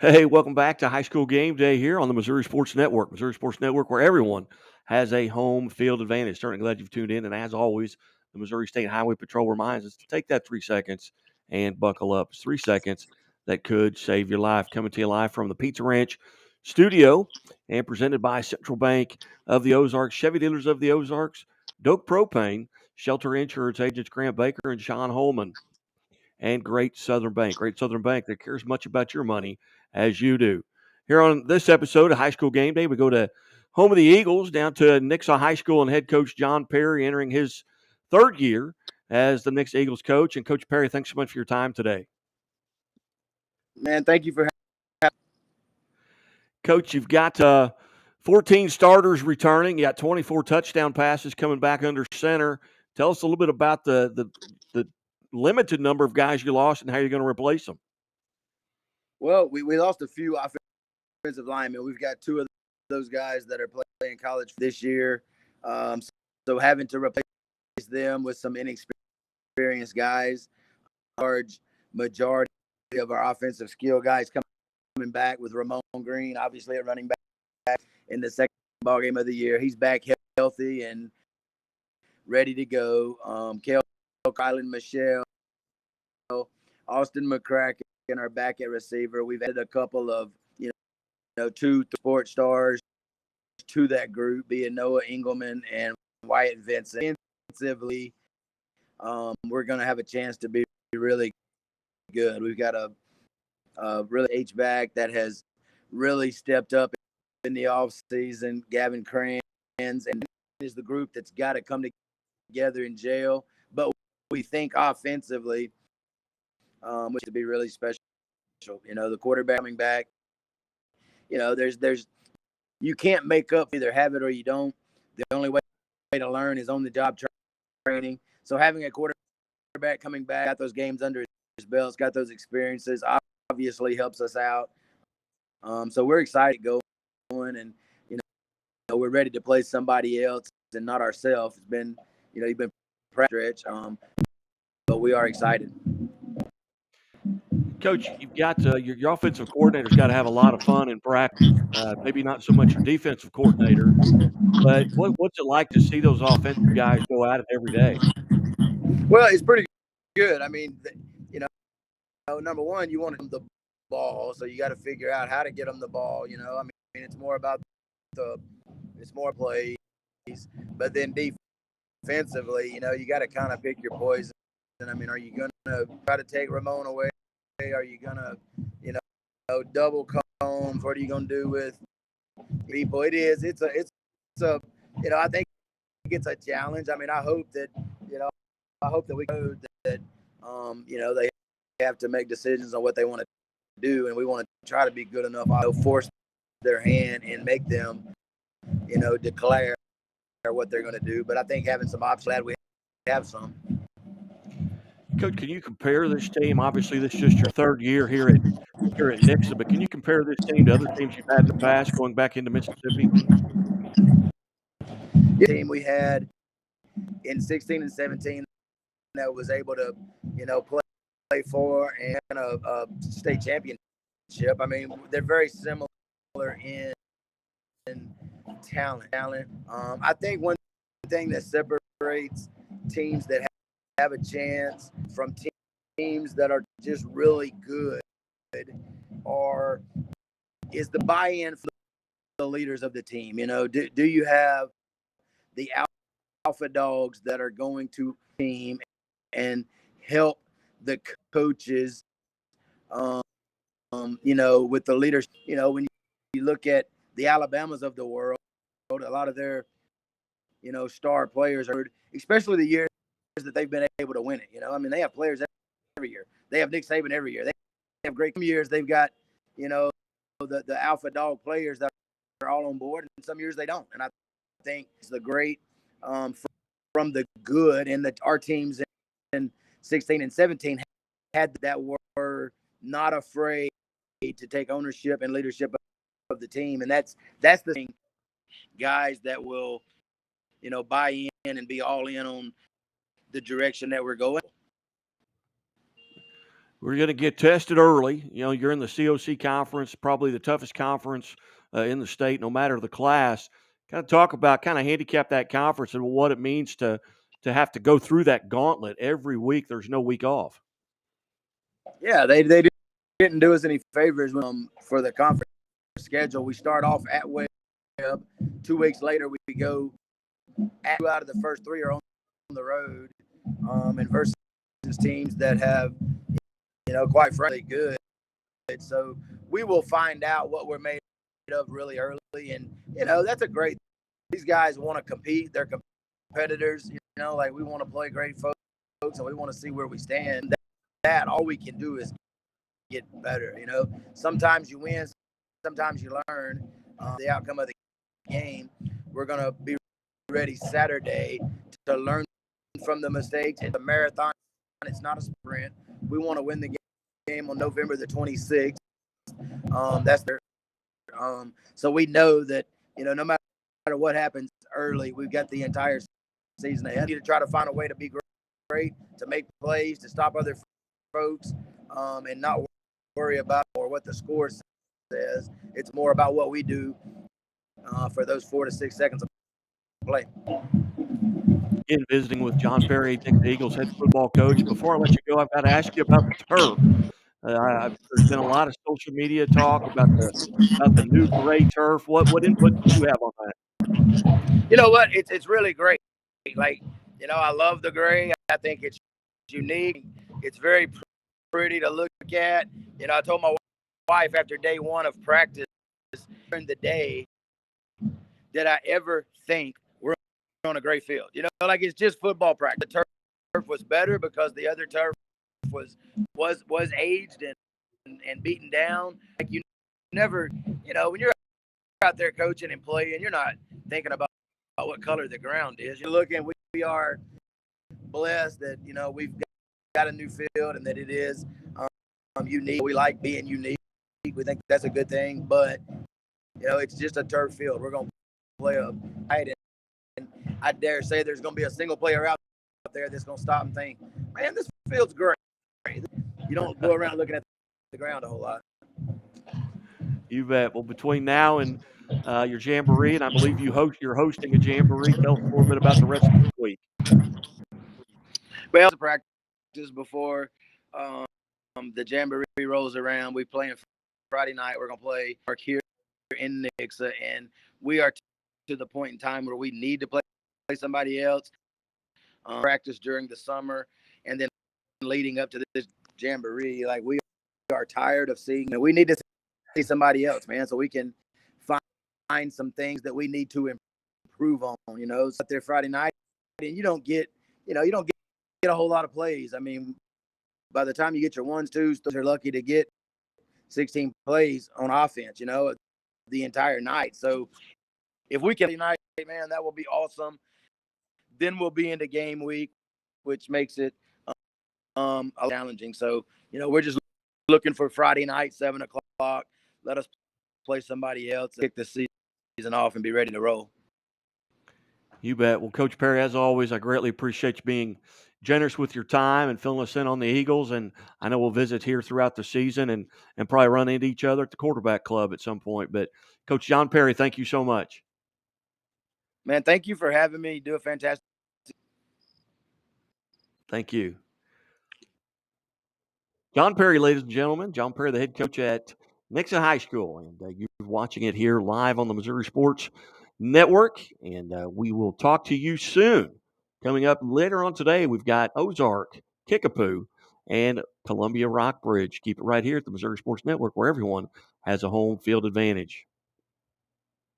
Hey, welcome back to High School Game Day here on the Missouri Sports Network. Missouri Sports Network, where everyone has a home field advantage. Certainly glad you've tuned in. And as always, the Missouri State Highway Patrol reminds us to take that 3 seconds and buckle up. It's 3 seconds that could save your life. Coming to you live from the Pizza Ranch studio and presented by Central Bank of the Ozarks, Chevy Dealers of the Ozarks, Doak Propane, Shelter Insurance Agents Grant Baker and Sean Holman, and Great Southern Bank. Great Southern Bank that cares much about your money as you do. Here on this episode of High School Game Day, we go to home of the Eagles, down to Nixa High School, and head coach John Perry entering his third year as the Nixa Eagles coach. And Coach Perry, thanks so much for your time today. Man, thank you for Coach, you've got 14 starters returning. You got 24 touchdown passes coming back under center. Tell us a little bit about the limited number of guys you lost and how you're going to replace them. Well, we lost a few offensive linemen. We've got two of those guys that are playing college this year. So having to replace them with some inexperienced guys, large majority of our offensive skill guys coming back with Ramon Green, obviously at running back in the second ball game of the year. He's back healthy and ready to go. Kale, Kylan Michelle, Austin McCracken are back at receiver. We've added a couple of, two sports stars to that group, being Noah Engelman and Wyatt Vincent. Offensively, we're going to have a chance to be really good. We've got a really H-back that has really stepped up in the offseason, Gavin Kranz, and is the group that's got to come together in jail. But we think offensively, which to be really special. The quarterback coming back. There's you can't make up, either have it or you don't. The only way to learn is on the job training. So having a quarterback coming back, got those games under his belt, got those experiences, obviously helps us out. So we're excited going, and we're ready to play somebody else and not ourselves. It's been, you've been stretch, but we are excited. Coach, you've got your offensive coordinator's got to have a lot of fun in practice. Maybe not so much your defensive coordinator, but what's it like to see those offensive guys go at it every day? Well, it's pretty good. I mean, number one, you want them the ball, so you got to figure out how to get them the ball. I mean, it's more about it's more plays, but then defensively, you got to kind of pick your poison. I mean, are you going to try to take Ramon away? Are you going to, double combs? What are you going to do with people? It's a, I think it's a challenge. I mean, I hope that we know that, they have to make decisions on what they want to do, and we want to try to be good enough. I'll force their hand and make them, declare what they're going to do. But I think having some options, glad we have some. Coach, can you compare this team? Obviously, this is just your third year here at Nixa, but can you compare this team to other teams you've had in the past going back into Mississippi? The team we had in 16 and 17 that was able to, play for and a state championship. I mean, they're very similar in talent. I think one thing that separates teams that have a chance from teams that are just really good is the buy-in for the leaders of the team. Do you have the alpha dogs that are going to team and help the coaches, with the leaders. When you look at the Alabamas of the world, a lot of their, star players are, especially the years that they've been able to win it. I mean, they have players every year. They have Nick Saban every year. They have great years. They've got, the alpha dog players that are all on board, and some years they don't. And I think it's the great from the good, and our teams in 16 and 17 had that were not afraid to take ownership and leadership of the team. And that's the thing, guys that will, buy in and be all in on the direction that we're going. We're going to get tested early. You know, you're in the COC conference, probably the toughest conference in the state, no matter the class. Kind of talk about, kind of handicap that conference and what it means to have to go through that gauntlet every week. There's no week off. Yeah, they didn't do us any favors for the conference schedule. We start off at Webb. 2 weeks later, we go two out of the first three are on the road, and versus teams that have, quite frankly, good. So we will find out what we're made of really early, and that's a great. These guys want to compete; they're competitors. Like we want to play great folks, and we want to see where we stand. That all we can do is get better. Sometimes you win, sometimes you learn the outcome of the game. We're gonna be ready Saturday to learn from the mistakes. It's a marathon. It's not a sprint. We want to win the game on November the 26th. That's their. So we know that no matter what happens early, we've got the entire season ahead. We need to try to find a way to be great, to make plays, to stop other folks, and not worry about or what the score says. It's more about what we do for those 4 to 6 seconds of play. Again, visiting with John Perry, Nixa Eagles head football coach. Before I let you go, I've got to ask you about the turf. There's been a lot of social media talk about the new gray turf. What input do you have on that? You know what? It's really great. Like, I love the gray. I think it's unique. It's very pretty to look at. I told my wife after day one of practice during the day, did I ever think we're on a gray field? Like it's just football practice. The turf was better because the other turf was aged and beaten down. Like you never, when you're out there coaching and playing, you're not thinking about what color the ground is. You're looking. We are blessed that we've got a new field and that it is unique. We like being unique. We think that's a good thing, but it's just a turf field. We're gonna play a fight, and I dare say there's gonna be a single player out there that's gonna stop and think, man, this field's great. You don't go around looking at the ground a whole lot. You bet. Well, between now and your jamboree, and I believe you're hosting a jamboree. Tell us a little bit about the rest of the week. Well, practice before the jamboree rolls around. We play on Friday night. We're gonna play here in Nixa, and we are to the point in time where we need to play somebody else. Practice during the summer, and then leading up to this jamboree, like we are tired of seeing. We need to see somebody else, man, so we can find some things that we need to improve on. It's out there Friday night, and you don't get a whole lot of plays. I mean, by the time you get your ones, twos, those are lucky to get 16 plays on offense. The entire night. So if we can tonight, man, that will be awesome. Then we'll be into game week, which makes it challenging. So we're just looking for Friday night, 7:00. Let us play somebody else, kick the season off, and be ready to roll. You bet. Well, Coach Perry, as always, I greatly appreciate you being generous with your time and filling us in on the Eagles. And I know we'll visit here throughout the season and probably run into each other at the quarterback club at some point. But Coach John Perry, thank you so much. Man, thank you for having me. You do a fantastic. Thank you. John Perry, ladies and gentlemen. John Perry, the head coach at Nixa High School. And you're watching it here live on the Missouri Sports Network. And we will talk to you soon. Coming up later on today, we've got Ozark, Kickapoo, and Columbia Rockbridge. Keep it right here at the Missouri Sports Network, where everyone has a home field advantage.